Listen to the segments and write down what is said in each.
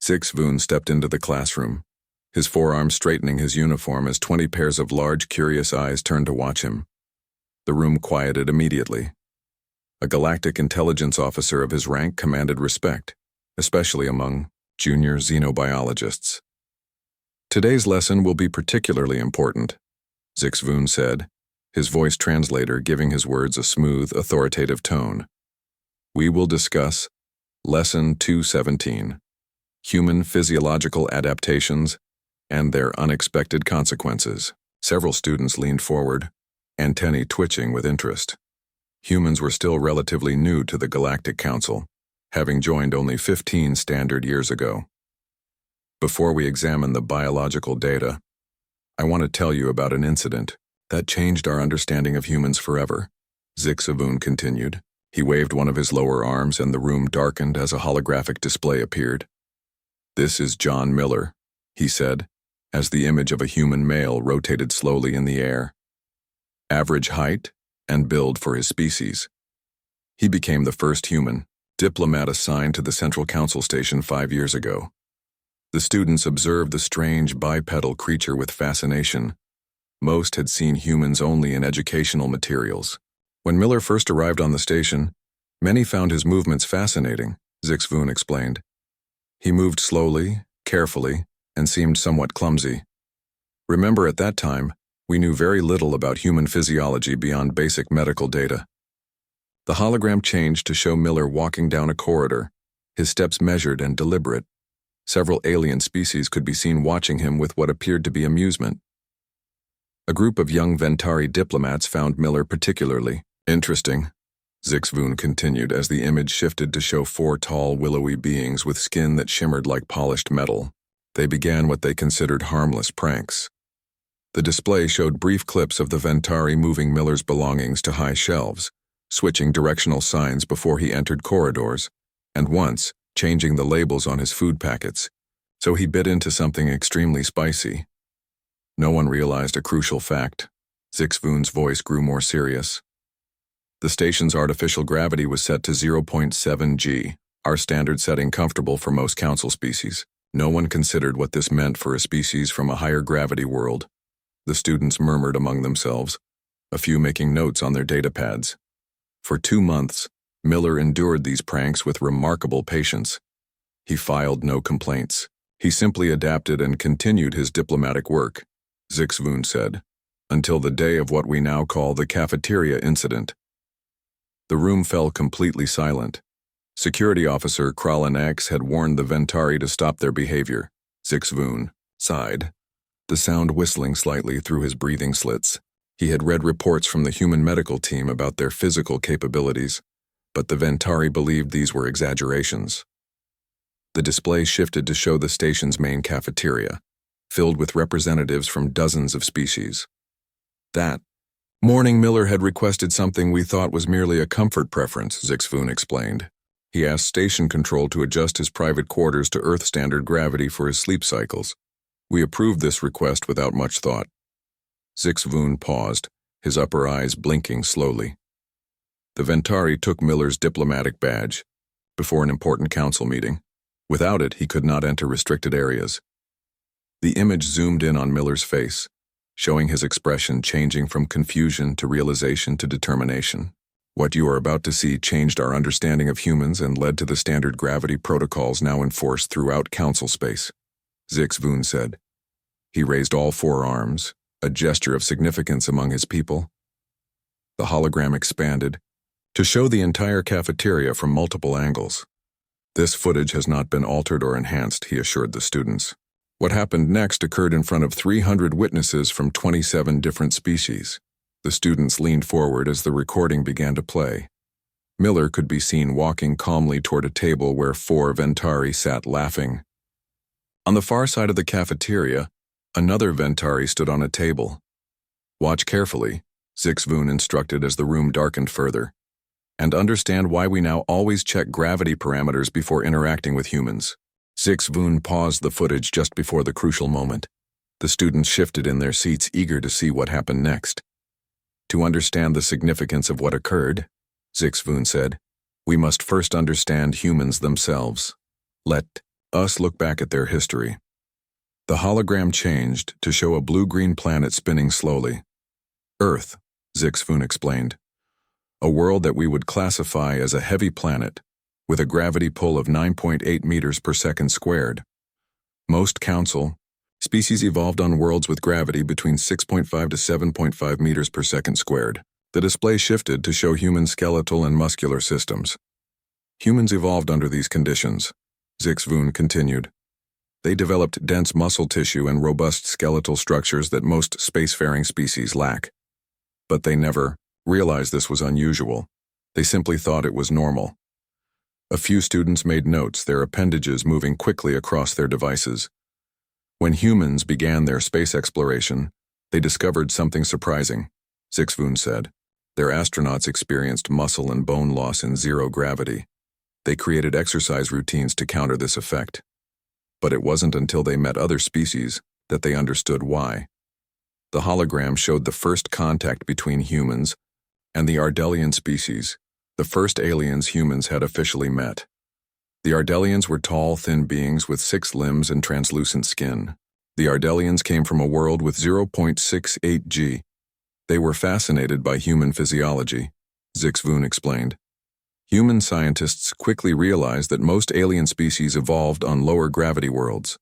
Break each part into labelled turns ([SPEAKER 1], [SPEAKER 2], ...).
[SPEAKER 1] Zixvoon stepped into the classroom, his forearm straightening his uniform as 20 pairs of large, curious eyes turned to watch him. The room quieted immediately. A galactic intelligence officer of his rank commanded respect, especially among junior xenobiologists. "Today's lesson will be particularly important," Zixvoon said, his voice translator giving his words a smooth, authoritative tone. "We will discuss Lesson 217, Human Physiological Adaptations and Their Unexpected Consequences." Several students leaned forward, antennae twitching with interest. Humans were still relatively new to the Galactic Council, having joined only 15 standard years ago. "Before we examine the biological data, I want to tell you about an incident that changed our understanding of humans forever," Zixvoon continued. He waved one of his lower arms and the room darkened as a holographic display appeared. "This is John Miller," he said, as the image of a human male rotated slowly in the air. Average height and build for his species. He became the first human diplomat assigned to the Central Council Station 5 years ago. The students observed the strange bipedal creature with fascination. Most had seen humans only in educational materials. When Miller first arrived on the station, many found his movements fascinating, Zixvoon explained. He moved slowly, carefully, and seemed somewhat clumsy. "Remember, at that time, we knew very little about human physiology beyond basic medical data." The hologram changed to show Miller walking down a corridor, his steps measured and deliberate. Several alien species could be seen watching him with what appeared to be amusement. A group of young Ventari diplomats found Miller particularly interesting, Zixvoon continued as the image shifted to show 4 tall, willowy beings with skin that shimmered like polished metal. They began what they considered harmless pranks. The display showed brief clips of the Ventari moving Miller's belongings to high shelves, switching directional signs before he entered corridors, and once changing the labels on his food packets, so he bit into something extremely spicy. No one realized a crucial fact. Zixvoon's voice grew more serious. The station's artificial gravity was set to 0.7 g, our standard setting comfortable for most council species. No one considered what this meant for a species from a higher gravity world. The students murmured among themselves, a few making notes on their data pads. For 2 months, Miller endured these pranks with remarkable patience. He filed no complaints. He simply adapted and continued his diplomatic work, Zixvoon said, until the day of what we now call the cafeteria incident. The room fell completely silent. Security officer Kralin X had warned the Ventari to stop their behavior. Zixvoon sighed, the sound whistling slightly through his breathing slits. He had read reports from the human medical team about their physical capabilities, but the Ventari believed these were exaggerations. The display shifted to show the station's main cafeteria, filled with representatives from dozens of species. That morning, Miller had requested something we thought was merely a comfort preference, Zixvoon explained. He asked station control to adjust his private quarters to Earth standard gravity for his sleep cycles. We approved this request without much thought. Zixvoon paused, his upper eyes blinking slowly. The Ventari took Miller's diplomatic badge before an important council meeting. Without it, he could not enter restricted areas. The image zoomed in on Miller's face, showing his expression changing from confusion to realization to determination. What you are about to see changed our understanding of humans and led to the standard gravity protocols now enforced throughout council space, Zixvoon said. He raised all 4 arms, a gesture of significance among his people. The hologram expanded to show the entire cafeteria from multiple angles. This footage has not been altered or enhanced, he assured the students. What happened next occurred in front of 300 witnesses from 27 different species. The students leaned forward as the recording began to play. Miller could be seen walking calmly toward a table where 4 Ventari sat laughing. On the far side of the cafeteria, another Ventari stood on a table. Watch carefully, Zixvoon instructed as the room darkened further, and understand why we now always check gravity parameters before interacting with humans. Zixvoon paused the footage just before the crucial moment. The students shifted in their seats, eager to see what happened next. To understand the significance of what occurred, Zixvoon said, we must first understand humans themselves. Let Us look back at their history. The hologram changed to show a blue-green planet spinning slowly. Earth, Zixfun explained. A world that we would classify as a heavy planet, with a gravity pull of 9.8 meters per second squared. Most council species evolved on worlds with gravity between 6.5 to 7.5 meters per second squared. The display shifted to show human skeletal and muscular systems. Humans evolved under these conditions, Zixfun continued. They developed dense muscle tissue and robust skeletal structures that most spacefaring species lack. But they never realized this was unusual. They simply thought it was normal. A few students made notes, their appendages moving quickly across their devices. When humans began their space exploration, they discovered something surprising, Zixfun said. Their astronauts experienced muscle and bone loss in zero gravity. They created exercise routines to counter this effect. But it wasn't until they met other species that they understood why. The hologram showed the first contact between humans and the Ardelian species, the first aliens humans had officially met. The Ardelians were tall, thin beings with 6 limbs and translucent skin. The Ardelians came from a world with 0.68 G. They were fascinated by human physiology, Zixfun explained. Human scientists quickly realized that most alien species evolved on lower gravity worlds.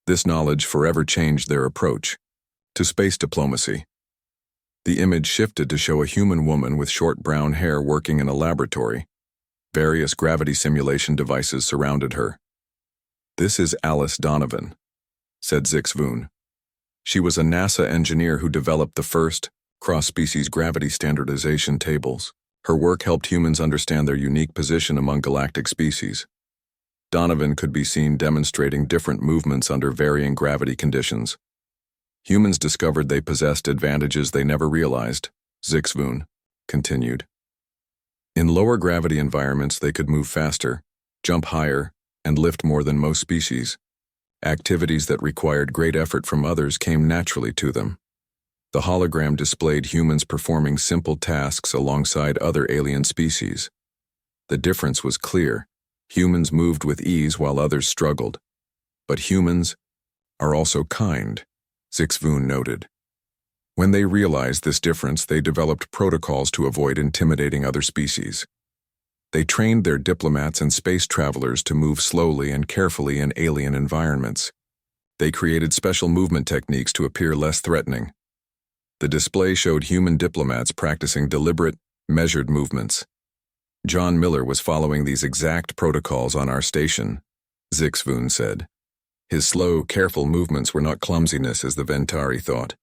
[SPEAKER 1] This knowledge forever changed their approach to space diplomacy. The image shifted to show a human woman with short brown hair working in a laboratory. Various gravity simulation devices surrounded her. "This is Alice Donovan," said Zixfun. She was a NASA engineer who developed the first cross-species gravity standardization tables. Her work helped humans understand their unique position among galactic species. Donovan could be seen demonstrating different movements under varying gravity conditions. Humans discovered they possessed advantages they never realized, Zixfun continued. In lower gravity environments, they could move faster, jump higher, and lift more than most species. Activities that required great effort from others came naturally to them. The hologram displayed humans performing simple tasks alongside other alien species. The difference was clear. Humans moved with ease while others struggled. But humans are also kind, Zixfun noted. When they realized this difference, they developed protocols to avoid intimidating other species. They trained their diplomats and space travelers to move slowly and carefully in alien environments. They created special movement techniques to appear less threatening. The display showed human diplomats practicing deliberate, measured movements. "John Miller was following these exact protocols on our station," Zixfun said. His slow, careful movements were not clumsiness as the Ventari thought.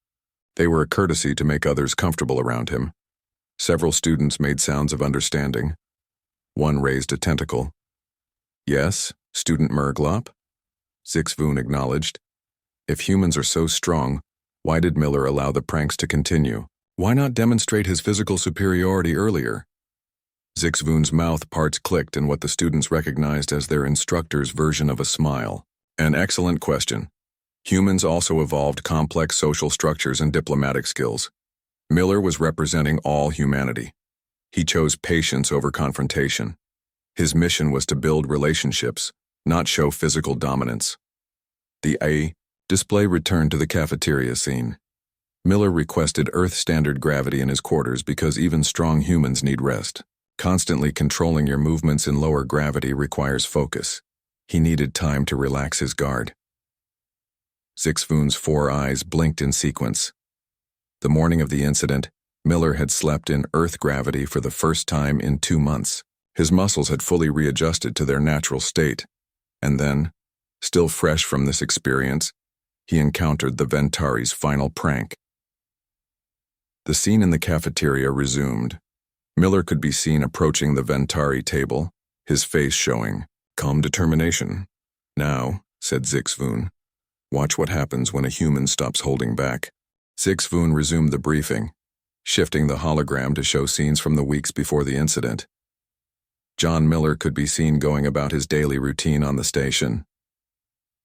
[SPEAKER 1] They were a courtesy to make others comfortable around him. Several students made sounds of understanding. One raised a tentacle. "Yes, Student Merglop," Zixfun acknowledged. "If humans are so strong, why did Miller allow the pranks to continue? Why not demonstrate his physical superiority earlier?" Zixfun's mouth parts clicked in what the students recognized as their instructor's version of a smile. "An excellent question. Humans also evolved complex social structures and diplomatic skills. Miller was representing all humanity. He chose patience over confrontation. His mission was to build relationships, not show physical dominance." The display returned to the cafeteria scene. Miller requested Earth-standard gravity in his quarters because even strong humans need rest. Constantly controlling your movements in lower gravity requires focus. He needed time to relax his guard. Zixfun's 4 eyes blinked in sequence. The morning of the incident, Miller had slept in Earth gravity for the first time in 2 months. His muscles had fully readjusted to their natural state. And then, still fresh from this experience, he encountered the Ventari's final prank. The scene in the cafeteria resumed. Miller could be seen approaching the Ventari table, his face showing calm determination. "Now," said Zixfun, "watch what happens when a human stops holding back." Zixfun resumed the briefing, shifting the hologram to show scenes from the weeks before the incident. John Miller could be seen going about his daily routine on the station.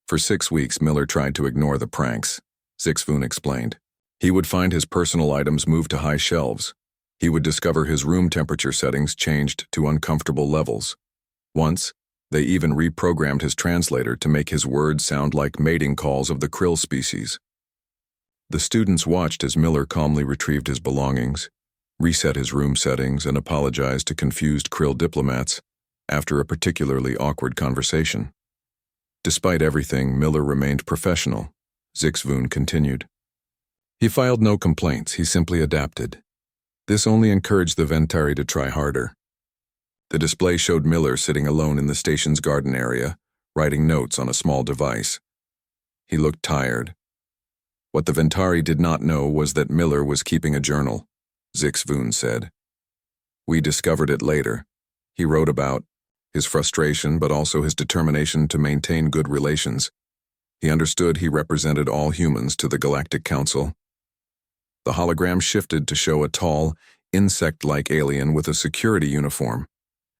[SPEAKER 1] For 6 weeks, Miller tried to ignore the pranks, Zixfun explained. He would find his personal items moved to high shelves. He would discover his room temperature settings changed to uncomfortable levels. Once, They even reprogrammed his translator to make his words sound like mating calls of the krill species. The students watched as Miller calmly retrieved his belongings, reset his room settings, and apologized to confused krill diplomats after a particularly awkward conversation. Despite everything, Miller remained professional. Zixvoon continued. He filed no complaints, he simply adapted. This only encouraged the Ventari to try harder. The display showed Miller sitting alone in the station's garden area, writing notes on a small device. He looked tired. What the Ventari did not know was that Miller was keeping a journal, Zixvoon said. We discovered it later. He wrote about his frustration, but also his determination to maintain good relations. He understood he represented all humans to the Galactic Council. The hologram shifted to show a tall, insect-like alien with a security uniform.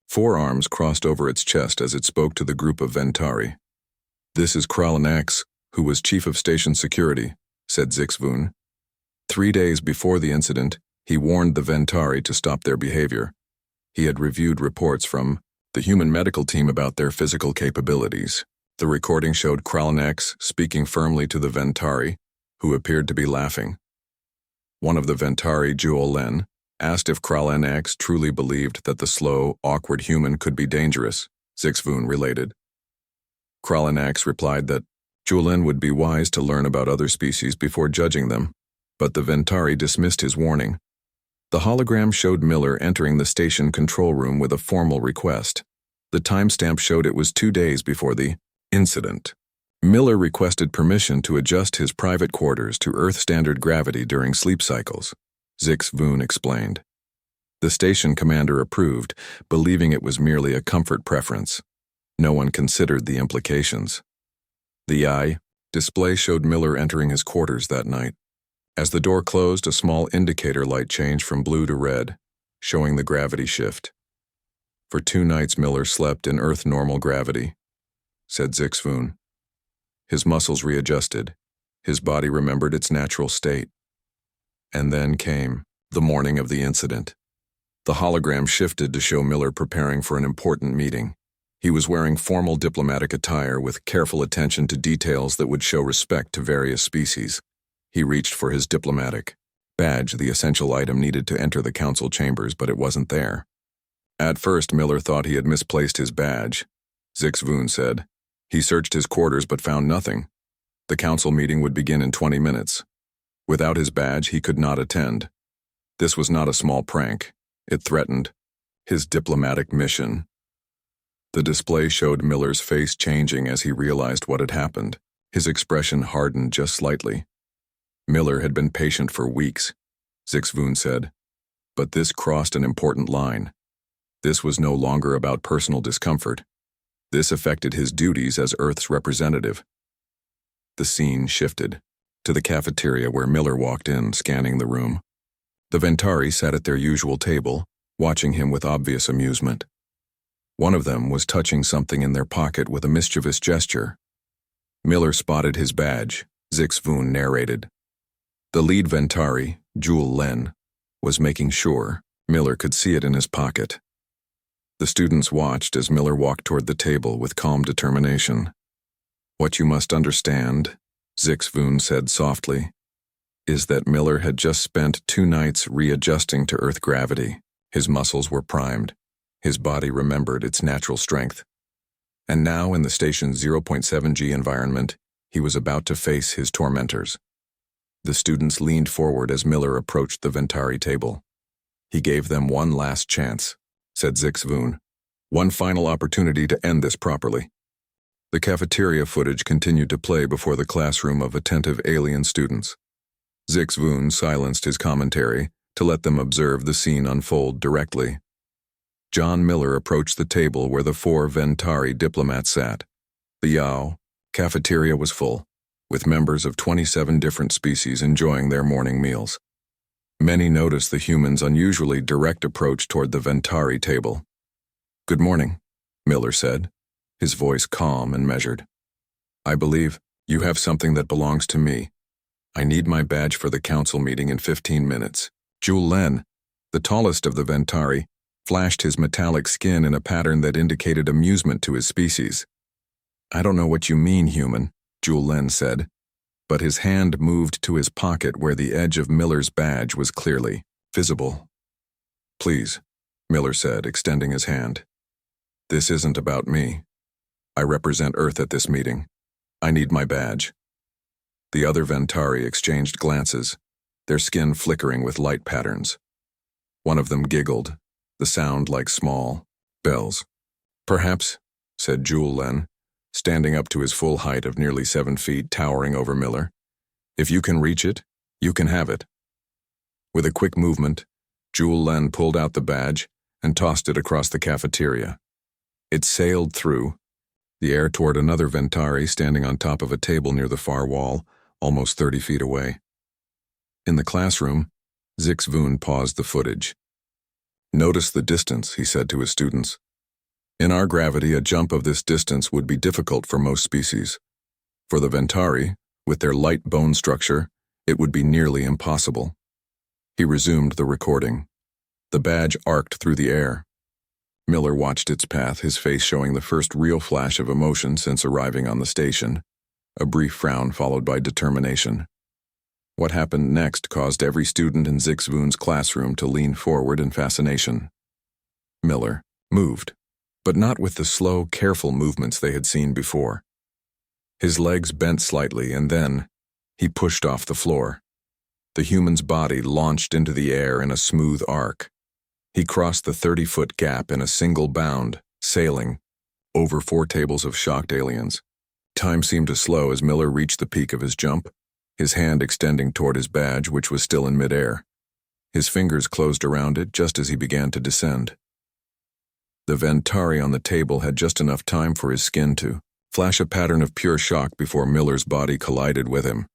[SPEAKER 1] 4 arms crossed over its chest as it spoke to the group of Ventari. This is Kralanax, who was chief of station security, said Zixvoon. 3 days before the incident, he warned the Ventari to stop their behavior. He had reviewed reports from the human medical team about their physical capabilities. The recording showed Kralanax speaking firmly to the Ventari, who appeared to be laughing. One of the Ventari, Julen, asked if Kralanax truly believed that the slow, awkward human could be dangerous, Zixvoon related. Kralanax replied that Julen would be wise to learn about other species before judging them, but the Ventari dismissed his warning. The hologram showed Miller entering the station control room with a formal request. The timestamp showed it was 2 days before the incident. Miller requested permission to adjust his private quarters to Earth standard gravity during sleep cycles, Zixvoon explained. The station commander approved, believing it was merely a comfort preference. No one considered the implications. The eye display showed Miller entering his quarters that night. As the door closed, a small indicator light changed from blue to red, showing the gravity shift. For 2 nights Miller slept in Earth normal gravity, said Zixvoon. His muscles readjusted. His body remembered its natural state. And then came the morning of the incident. The hologram shifted to show Miller preparing for an important meeting. He was wearing formal diplomatic attire with careful attention to details that would show respect to various species. He reached for his diplomatic badge, the essential item needed to enter the council chambers, but it wasn't there. At first, Miller thought he had misplaced his badge, Zixvoon said. He searched his quarters but found nothing. The council meeting would begin in 20 minutes. Without his badge, he could not attend. This was not a small prank. It threatened his diplomatic mission. The display showed Miller's face changing as he realized what had happened. His expression hardened just slightly. Miller had been patient for weeks, Zixvoon said. But this crossed an important line. This was no longer about personal discomfort. This affected his duties as Earth's representative. The scene shifted to the cafeteria where Miller walked in, scanning the room. The Ventari sat at their usual table, watching him with obvious amusement. One of them was touching something in their pocket with a mischievous gesture. Miller spotted his badge, Zixvoon narrated. The lead Ventari, Julen, was making sure Miller could see it in his pocket. The students watched as Miller walked toward the table with calm determination. What you must understand, Zixvoon said softly, is that Miller had just spent 2 nights readjusting to Earth gravity. His muscles were primed. His body remembered its natural strength. And now in the station's 0.7G environment, he was about to face his tormentors. The students leaned forward as Miller approached the Ventari table. He gave them one last chance, said Zixvoon. One final opportunity to end this properly. The cafeteria footage continued to play before the classroom of attentive alien students. Zixvoon silenced his commentary to let them observe the scene unfold directly. John Miller approached the table where the 4 Ventari diplomats sat. The cafeteria was full, with members of 27 different species enjoying their morning meals. Many noticed the humans' unusually direct approach toward the Ventari table. Good morning, Miller said, his voice calm and measured. I believe you have something that belongs to me. I need my badge for the council meeting in 15 minutes. Julen, the tallest of the Ventari, flashed his metallic skin in a pattern that indicated amusement to his species. "I don't know what you mean, human," Len said, but his hand moved to his pocket where the edge of Miller's badge was clearly visible. "Please," Miller said, extending his hand. "This isn't about me. I represent Earth at this meeting. I need my badge." The other Ventari exchanged glances, their skin flickering with light patterns. One of them giggled, the sound like small bells. "Perhaps," said Len, standing up to his full height of nearly 7 feet, towering over Miller. "If you can reach it, you can have it." With a quick movement, Len pulled out the badge and tossed it across the cafeteria. It sailed through the air toward another Ventari standing on top of a table near the far wall, almost 30 feet away. In the classroom, Voon paused the footage. "Notice the distance," he said to his students. "In our gravity, a jump of this distance would be difficult for most species. For the Ventari, with their light bone structure, it would be nearly impossible." He resumed the recording. The badge arced through the air. Miller watched its path, his face showing the first real flash of emotion since arriving on the station, a brief frown followed by determination. What happened next caused every student in Voon's classroom to lean forward in fascination. Miller moved, but not with the slow, careful movements they had seen before. His legs bent slightly, and then he pushed off the floor. The human's body launched into the air in a smooth arc. He crossed the 30-foot gap in a single bound, sailing over 4 tables of shocked aliens. Time seemed to slow as Miller reached the peak of his jump, his hand extending toward his badge, which was still in midair. His fingers closed around it just as he began to descend. The Ventari on the table had just enough time for his skin to flash a pattern of pure shock before Miller's body collided with him.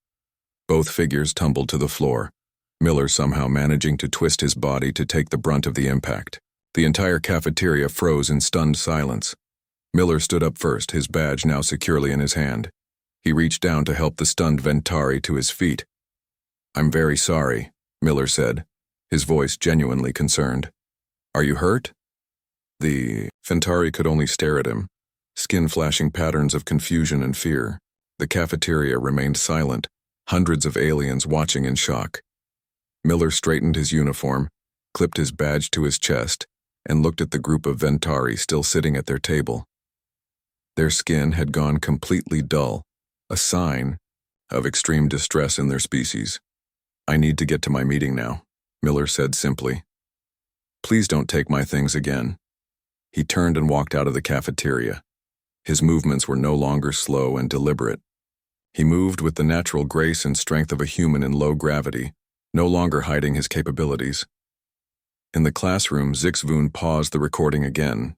[SPEAKER 1] Both figures tumbled to the floor, Miller somehow managing to twist his body to take the brunt of the impact. The entire cafeteria froze in stunned silence. Miller stood up first, his badge now securely in his hand. He reached down to help the stunned Ventari to his feet. "I'm very sorry," Miller said, his voice genuinely concerned. "Are you hurt?" The Ventari could only stare at him, skin flashing patterns of confusion and fear. The cafeteria remained silent, hundreds of aliens watching in shock. Miller straightened his uniform, clipped his badge to his chest, and looked at the group of Ventari still sitting at their table. Their skin had gone completely dull, a sign of extreme distress in their species. "I need to get to my meeting now," Miller said simply. "Please don't take my things again." He turned and walked out of the cafeteria. His movements were no longer slow and deliberate. He moved with the natural grace and strength of a human in low gravity, no longer hiding his capabilities. In the classroom, Voon paused the recording again.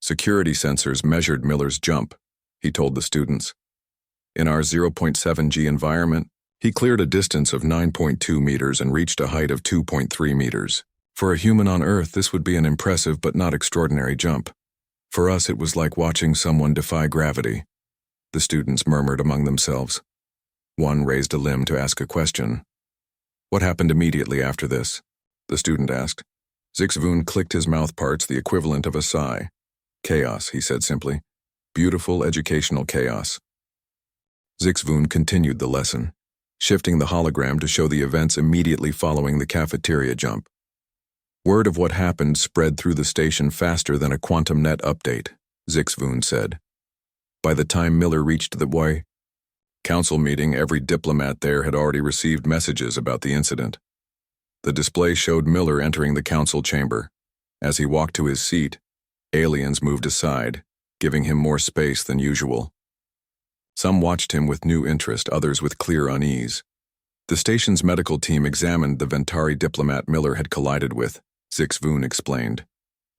[SPEAKER 1] "Security sensors measured Miller's jump," he told the students. "In our 0.7 G environment, he cleared a distance of 9.2 meters and reached a height of 2.3 meters. For a human on Earth, this would be an impressive but not extraordinary jump. For us, it was like watching someone defy gravity," the students murmured among themselves. One raised a limb to ask a question. "What happened immediately after this?" the student asked. Voon clicked his mouth parts, the equivalent of a sigh. "Chaos," he said simply. "Beautiful educational chaos." Voon continued the lesson, shifting the hologram to show the events immediately following the cafeteria jump. Word of what happened spread through the station faster than a quantum net update, Voon said. By the time Miller reached the HFY Council meeting, every diplomat there had already received messages about the incident. The display showed Miller entering the council chamber. As he walked to his seat, aliens moved aside, giving him more space than usual. Some watched him with new interest, others with clear unease. The station's medical team examined the Ventari diplomat Miller had collided with, Voon explained.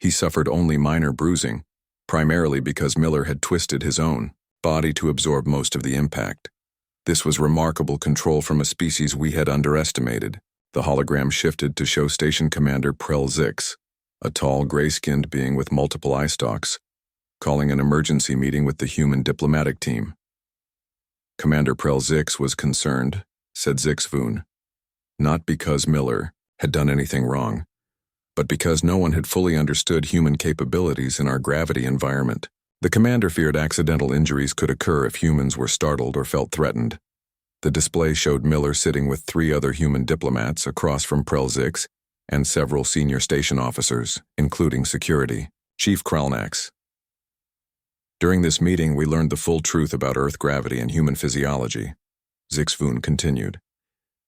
[SPEAKER 1] He suffered only minor bruising, primarily because Miller had twisted his own body to absorb most of the impact. This was remarkable control from a species we had underestimated. The hologram shifted to show Station Commander Prel Zix, a tall, gray-skinned being with multiple eye stalks, calling an emergency meeting with the human diplomatic team. Commander Prel Zix was concerned, said Voon, not because Miller had done anything wrong, but because no one had fully understood human capabilities in our gravity environment. The commander feared accidental injuries could occur if humans were startled or felt threatened. The display showed Miller sitting with 3 other human diplomats across from Prelzix and several senior station officers, including security, Chief Kralnax. During this meeting, we learned the full truth about Earth gravity and human physiology. Zixvoon continued.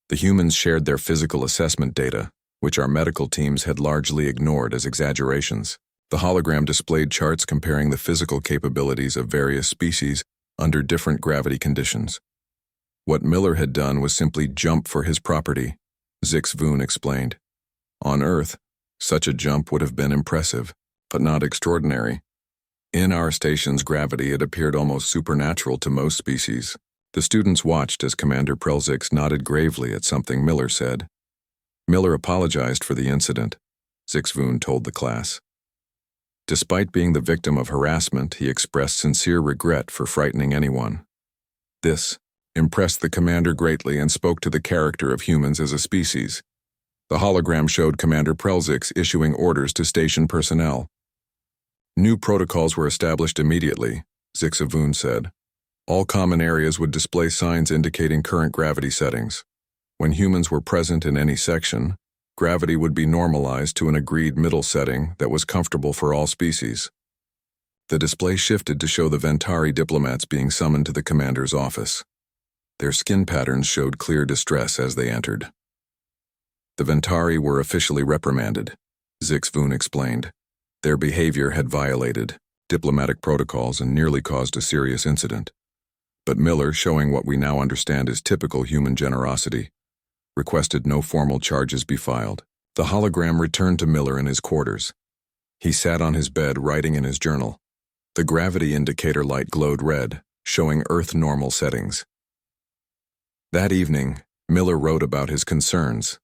[SPEAKER 1] The humans shared their physical assessment data, which our medical teams had largely ignored as exaggerations. The hologram displayed charts comparing the physical capabilities of various species under different gravity conditions. What Miller had done was simply jump for his property, Zixvoon explained. On Earth, such a jump would have been impressive, but not extraordinary. In our station's gravity, it appeared almost supernatural to most species. The students watched as Commander Prelzix nodded gravely at something Miller said. Miller apologized for the incident, Zixvoon told the class. Despite being the victim of harassment, he expressed sincere regret for frightening anyone. This impressed the commander greatly and spoke to the character of humans as a species. The hologram showed Commander Prelzix issuing orders to station personnel. New protocols were established immediately, Zixvoon said. All common areas would display signs indicating current gravity settings. When humans were present in any section, gravity would be normalized to an agreed middle setting that was comfortable for all species. The display shifted to show the Ventari diplomats being summoned to the commander's office. Their skin patterns showed clear distress as they entered. The Ventari were officially reprimanded, Zixvoon explained. Their behavior had violated diplomatic protocols and nearly caused a serious incident. But Miller, showing what we now understand is typical human generosity, requested no formal charges be filed. The hologram returned to Miller in his quarters. He sat on his bed writing in his journal. The gravity indicator light glowed red, showing Earth normal settings. That evening, Miller wrote about his concerns.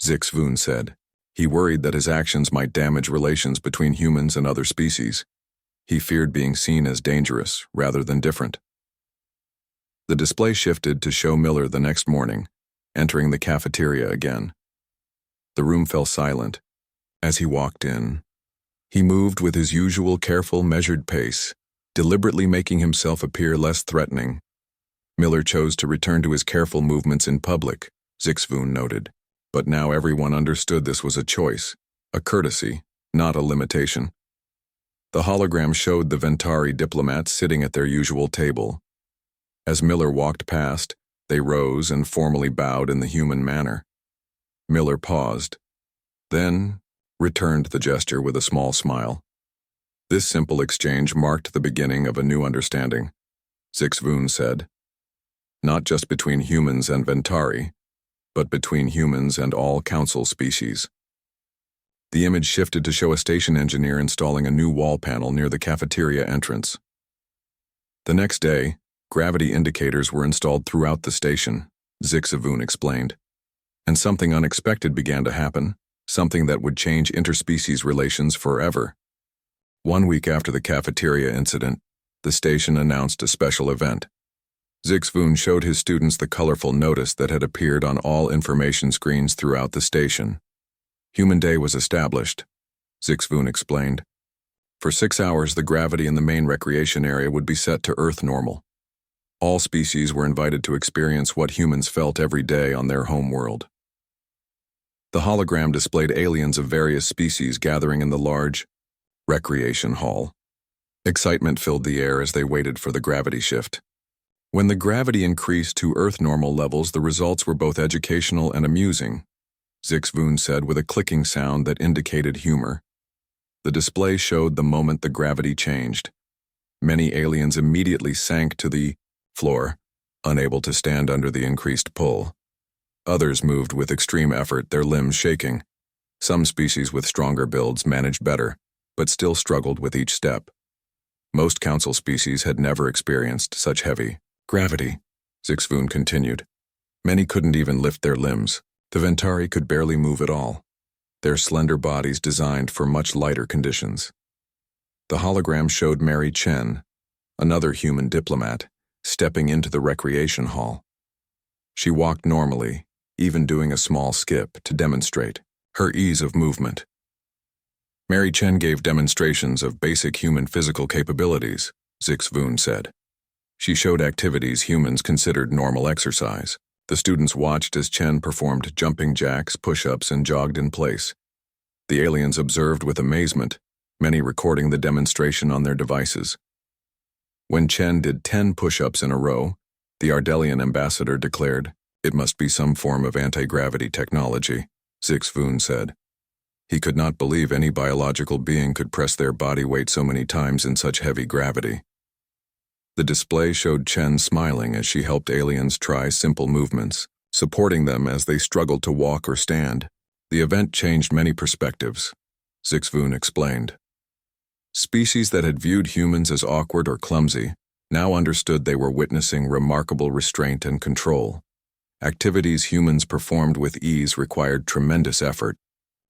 [SPEAKER 1] Zixvoon said. He worried that his actions might damage relations between humans and other species. He feared being seen as dangerous rather than different. The display shifted to show Miller the next morning, entering the cafeteria again. The room fell silent. As he walked in, he moved with his usual careful, measured pace, deliberately making himself appear less threatening. Miller chose to return to his careful movements in public, Zixvoon noted. But now everyone understood this was a choice, a courtesy, not a limitation. The hologram showed the Ventari diplomats sitting at their usual table. As Miller walked past, they rose and formally bowed in the human manner. Miller paused, then returned the gesture with a small smile. This simple exchange marked the beginning of a new understanding, Zixvoon said. Not just between humans and Ventari, but between humans and all council species. The image shifted to show a station engineer installing a new wall panel near the cafeteria entrance. The next day, gravity indicators were installed throughout the station, Zixvoon explained. And something unexpected began to happen, something that would change interspecies relations forever. 1 week after the cafeteria incident, the station announced a special event. Zixvoon showed his students the colorful notice that had appeared on all information screens throughout the station. Human Day was established, Zixvoon explained. For 6 hours, the gravity in the main recreation area would be set to Earth normal. All species were invited to experience what humans felt every day on their home world. The hologram displayed aliens of various species gathering in the large recreation hall. Excitement filled the air as they waited for the gravity shift. When the gravity increased to Earth normal levels, the results were both educational and amusing, Zixvoon said with a clicking sound that indicated humor. The display showed the moment the gravity changed. Many aliens immediately sank to the floor, unable to stand under the increased pull. Others moved with extreme effort, their limbs shaking. Some species with stronger builds managed better, but still struggled with each step. Most council species had never experienced such heavy gravity, Zixvoon continued. Many couldn't even lift their limbs. The Ventari could barely move at all, their slender bodies designed for much lighter conditions. The hologram showed Mary Chen, another human diplomat, stepping into the recreation hall. She walked normally, even doing a small skip to demonstrate her ease of movement. Mary Chen gave demonstrations of basic human physical capabilities, Zixvoon said. She showed activities humans considered normal exercise. The students watched as Chen performed jumping jacks, push-ups, and jogged in place. The aliens observed with amazement, many recording the demonstration on their devices. When Chen did 10 push-ups in a row, the Ardelian ambassador declared, "It must be some form of anti-gravity technology," Zixvoon said. He could not believe any biological being could press their body weight so many times in such heavy gravity. The display showed Chen smiling as she helped aliens try simple movements, supporting them as they struggled to walk or stand. The event changed many perspectives, Zixvoon explained. Species that had viewed humans as awkward or clumsy now understood they were witnessing remarkable restraint and control. Activities humans performed with ease required tremendous effort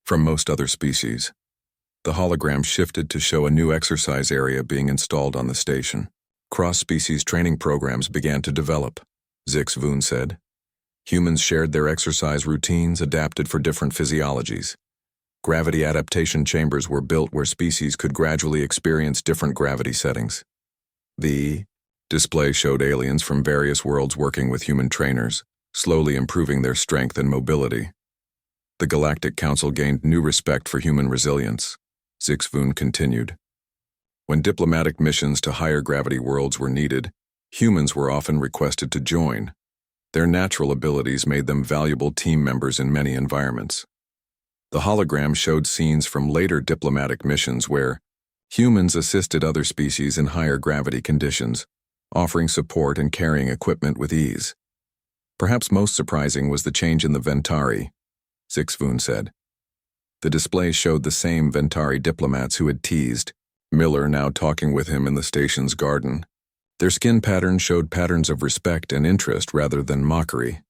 [SPEAKER 1] from most other species. The hologram shifted to show a new exercise area being installed on the station. Cross-species training programs began to develop, Zixvoon said. Humans shared their exercise routines adapted for different physiologies. Gravity adaptation chambers were built where species could gradually experience different gravity settings. The display showed aliens from various worlds working with human trainers, slowly improving their strength and mobility. The Galactic Council gained new respect for human resilience, Zixvoon continued. When diplomatic missions to higher gravity worlds were needed, humans were often requested to join. Their natural abilities made them valuable team members in many environments. The hologram showed scenes from later diplomatic missions where humans assisted other species in higher gravity conditions, offering support and carrying equipment with ease. Perhaps most surprising was the change in the Ventari, Zixvoon said. The display showed the same Ventari diplomats who had teased Miller now talking with him in the station's garden. Their skin patterns showed patterns of respect and interest rather than mockery.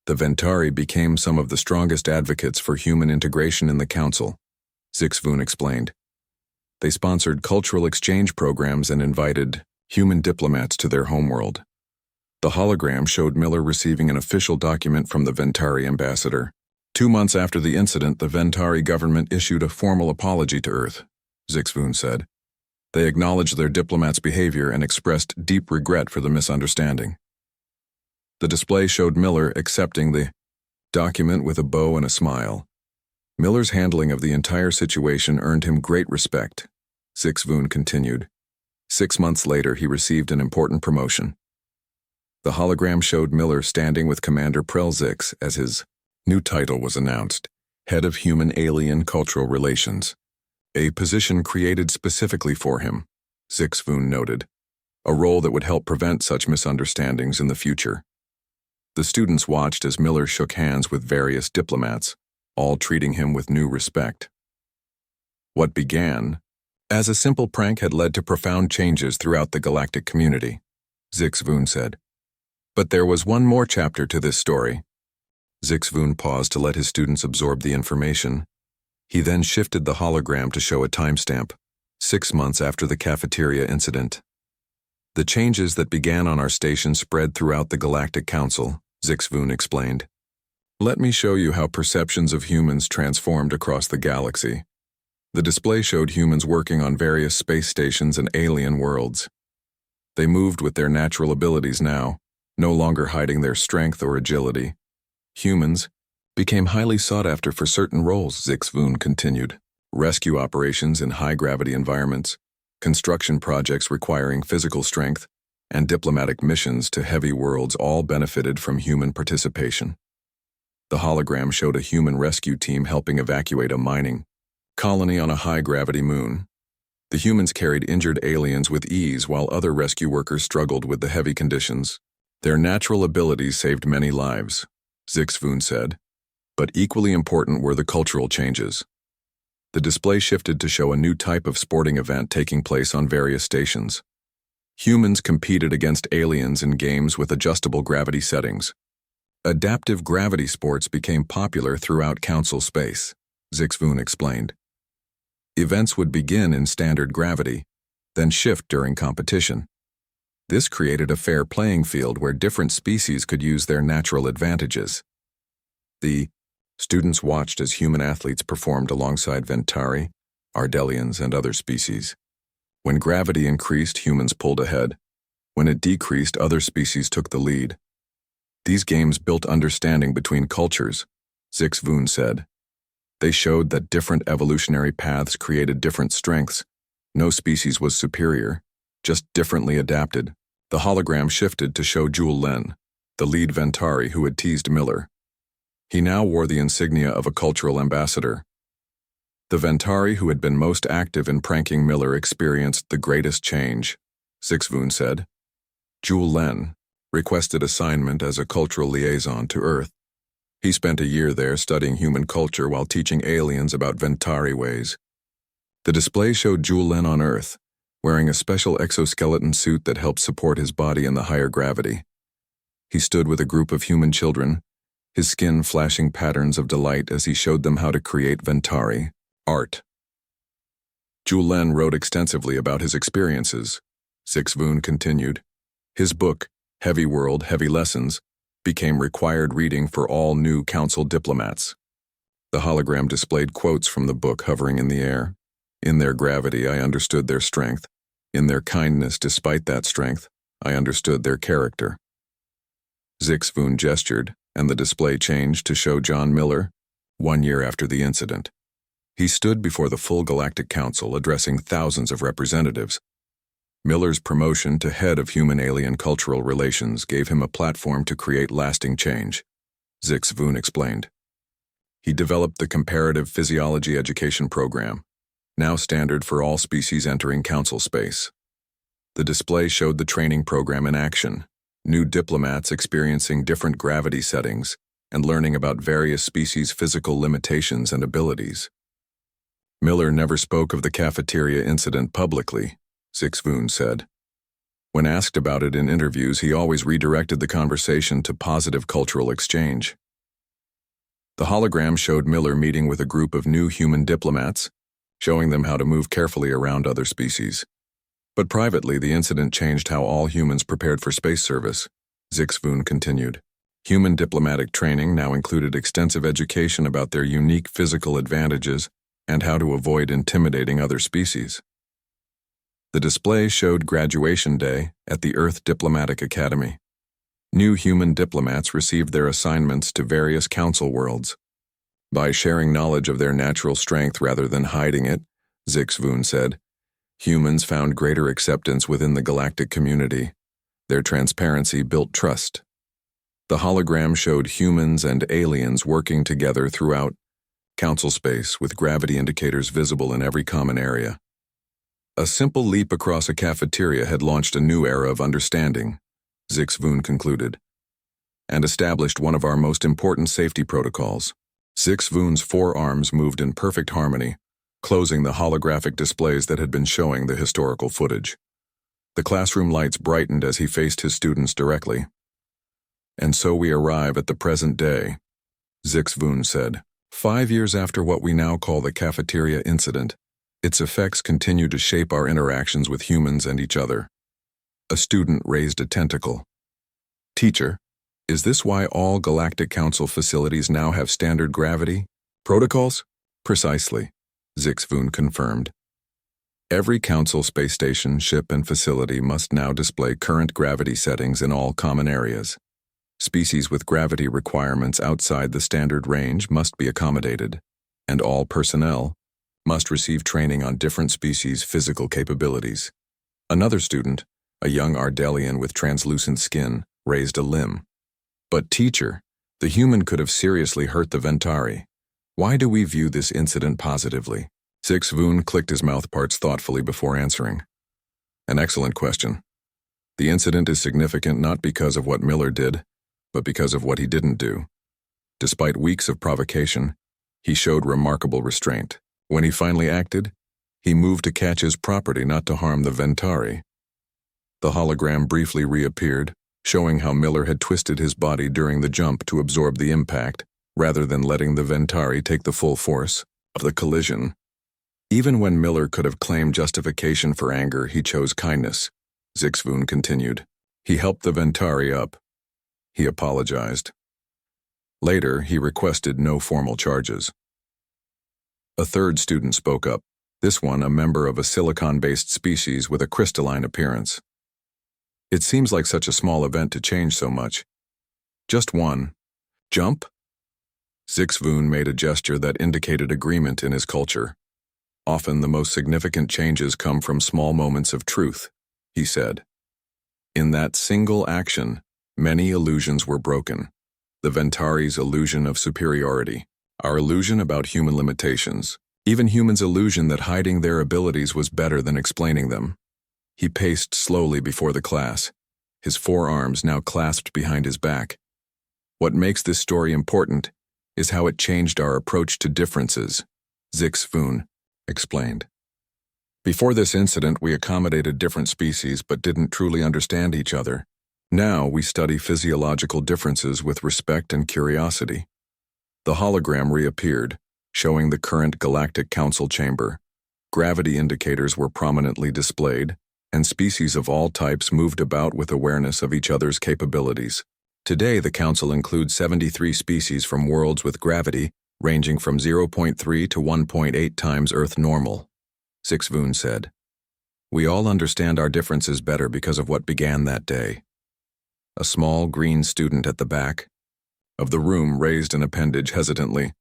[SPEAKER 1] The Ventari became some of the strongest advocates for human integration in the Council, Zixvoon explained. They sponsored cultural exchange programs and invited human diplomats to their homeworld. The hologram showed Miller receiving an official document from the Ventari ambassador. 2 months after the incident, the Ventari government issued a formal apology to Earth, Zixvoon said. They acknowledged their diplomats' behavior and expressed deep regret for the misunderstanding. The display showed Miller accepting the document with a bow and a smile. Miller's handling of the entire situation earned him great respect, Zixvoon continued. 6 months later, he received an important promotion. The hologram showed Miller standing with Commander Prelzix as his new title was announced, Head of Human-Alien Cultural Relations, a position created specifically for him, Zixvoon noted, a role that would help prevent such misunderstandings in the future. The students watched as Miller shook hands with various diplomats, all treating him with new respect. What began as a simple prank had led to profound changes throughout the galactic community, Zixvoon said. But there was one more chapter to this story. Zixvoon paused to let his students absorb the information. He then shifted the hologram to show a timestamp, 6 months after the cafeteria incident. The changes that began on our station spread throughout the Galactic Council, Zixvoon explained. Let me show you how perceptions of humans transformed across the galaxy. The display showed humans working on various space stations and alien worlds. They moved with their natural abilities now, no longer hiding their strength or agility. Humans became highly sought after for certain roles, Zixvoon continued. Rescue operations in high-gravity environments, construction projects requiring physical strength, and diplomatic missions to heavy worlds all benefited from human participation. The hologram showed a human rescue team helping evacuate a mining colony on a high-gravity moon. The humans carried injured aliens with ease while other rescue workers struggled with the heavy conditions. Their natural abilities saved many lives, Zixvoon said, but equally important were the cultural changes. The display shifted to show a new type of sporting event taking place on various stations. Humans competed against aliens in games with adjustable gravity settings. Adaptive gravity sports became popular throughout Council space, Zixvoon explained. Events would begin in standard gravity, then shift during competition. This created a fair playing field where different species could use their natural advantages. The students watched as human athletes performed alongside Ventari, Ardelians, and other species. When gravity increased, humans pulled ahead. When it decreased, other species took the lead. These games built understanding between cultures, Zix-Voon said. They showed that different evolutionary paths created different strengths. No species was superior, just differently adapted. The hologram shifted to show Jewel Len, the lead Ventari who had teased Miller. He now wore the insignia of a cultural ambassador. The Ventari who had been most active in pranking Miller experienced the greatest change, Zix-Voon said. Jewel Len requested assignment as a cultural liaison to Earth. He spent a year there studying human culture while teaching aliens about Ventari ways. The display showed Jewel Len on Earth, wearing a special exoskeleton suit that helped support his body in the higher gravity. He stood with a group of human children, his skin flashing patterns of delight as he showed them how to create Ventari art. Jewel Len wrote extensively about his experiences, Zix-Voon continued. His book, Heavy World, Heavy Lessons, became required reading for all new council diplomats. The hologram displayed quotes from the book hovering in the air. In their gravity, I understood their strength. In their kindness, despite that strength, I understood their character. Zix-Voon gestured, and the display changed to show John Miller, 1 year after the incident. He stood before the full Galactic Council addressing thousands of representatives. Miller's promotion to head of human-alien cultural relations gave him a platform to create lasting change, Zix-Voon explained. He developed the Comparative Physiology Education Program, now standard for all species entering council space. The display showed the training program in action, new diplomats experiencing different gravity settings and learning about various species' physical limitations and abilities. Miller never spoke of the cafeteria incident publicly, Zix-Voon said. When asked about it in interviews, he always redirected the conversation to positive cultural exchange. The hologram showed Miller meeting with a group of new human diplomats, showing them how to move carefully around other species. But privately, the incident changed how all humans prepared for space service, Zix-Voon continued. Human diplomatic training now included extensive education about their unique physical advantages and how to avoid intimidating other species. The display showed graduation day at the Earth Diplomatic Academy. New human diplomats received their assignments to various council worlds. By sharing knowledge of their natural strength rather than hiding it, Zix-Voon said, humans found greater acceptance within the galactic community. Their transparency built trust. The hologram showed humans and aliens working together throughout council space with gravity indicators visible in every common area. A simple leap across a cafeteria had launched a new era of understanding, Zix-Voon concluded, and established one of our most important safety protocols. Zix-Voon's forearms moved in perfect harmony, closing the holographic displays that had been showing the historical footage. The classroom lights brightened as he faced his students directly. And so we arrive at the present day, Zix-Voon said. 5 years after what we now call the cafeteria incident, its effects continue to shape our interactions with humans and each other. A student raised a tentacle. Teacher, is this why all Galactic Council facilities now have standard gravity protocols? Precisely, Zix-Voon confirmed. Every Council space station, ship, and facility must now display current gravity settings in all common areas. Species with gravity requirements outside the standard range must be accommodated, and all personnel must receive training on different species' physical capabilities. Another student, a young Ardelian with translucent skin, raised a limb. But teacher, the human could have seriously hurt the Ventari. Why do we view this incident positively? Zix-Voon clicked his mouthparts thoughtfully before answering. An excellent question. The incident is significant not because of what Miller did, but because of what he didn't do. Despite weeks of provocation, he showed remarkable restraint. When he finally acted, he moved to catch his property, not to harm the Ventari. The hologram briefly reappeared, showing how Miller had twisted his body during the jump to absorb the impact, rather than letting the Ventari take the full force of the collision. Even when Miller could have claimed justification for anger, he chose kindness, Zix-Voon continued. He helped the Ventari up. He apologized. Later, he requested no formal charges. A third student spoke up. This one a member of a silicon-based species with a crystalline appearance. It seems like such a small event to change so much. Just one. Jump? Zixvoon made a gesture that indicated agreement in his culture. Often the most significant changes come from small moments of truth, he said. In that single action, many illusions were broken. The Ventari's illusion of superiority, our illusion about human limitations, even humans' illusion that hiding their abilities was better than explaining them. He paced slowly before the class, his forearms now clasped behind his back. What makes this story important is how it changed our approach to differences, Zixvoon explained. Before this incident, we accommodated different species but didn't truly understand each other. Now we study physiological differences with respect and curiosity. The hologram reappeared, showing the current Galactic Council chamber. Gravity indicators were prominently displayed, and species of all types moved about with awareness of each other's capabilities. Today, the Council includes 73 species from worlds with gravity ranging from 0.3 to 1.8 times Earth normal, Zixvoon said. We all understand our differences better because of what began that day. A small green student at the back of the room raised an appendage hesitantly.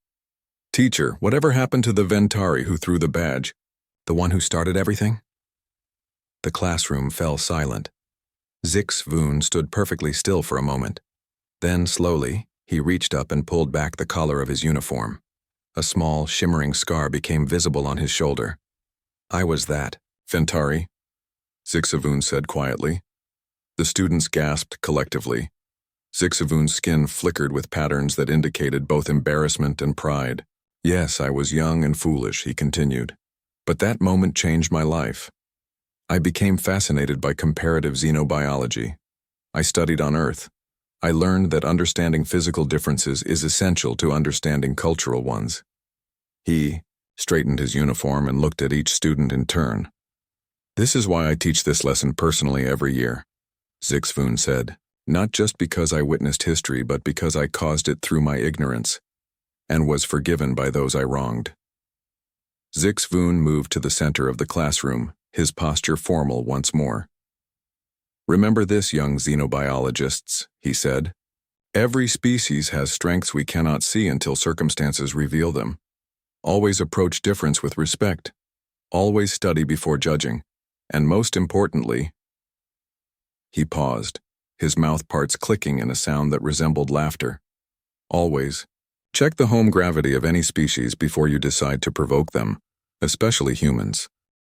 [SPEAKER 1] Teacher, whatever happened to the Ventari who threw the badge? The one who started everything? The classroom fell silent. Zixvoon stood perfectly still for a moment. Then, slowly, he reached up and pulled back the collar of his uniform. A small, shimmering scar became visible on his shoulder. I was that, Ventari, Zixvoon said quietly. The students gasped collectively. Zixvoon's skin flickered with patterns that indicated both embarrassment and pride. Yes, I was young and foolish, he continued. But that moment changed my life. I became fascinated by comparative xenobiology. I studied on Earth. I learned that understanding physical differences is essential to understanding cultural ones. He straightened his uniform and looked at each student in turn. This is why I teach this lesson personally every year, Zixvoon said, not just because I witnessed history, but because I caused it through my ignorance, and was forgiven by those I wronged. Zixvoon moved to the center of the classroom, his posture formal once more. Remember this, young xenobiologists, he said. Every species has strengths we cannot see until circumstances reveal them. Always approach difference with respect. Always study before judging. And most importantly, he paused, his mouth parts clicking in a sound that resembled laughter. Always, check the home gravity of any species before you decide to provoke them, especially humans.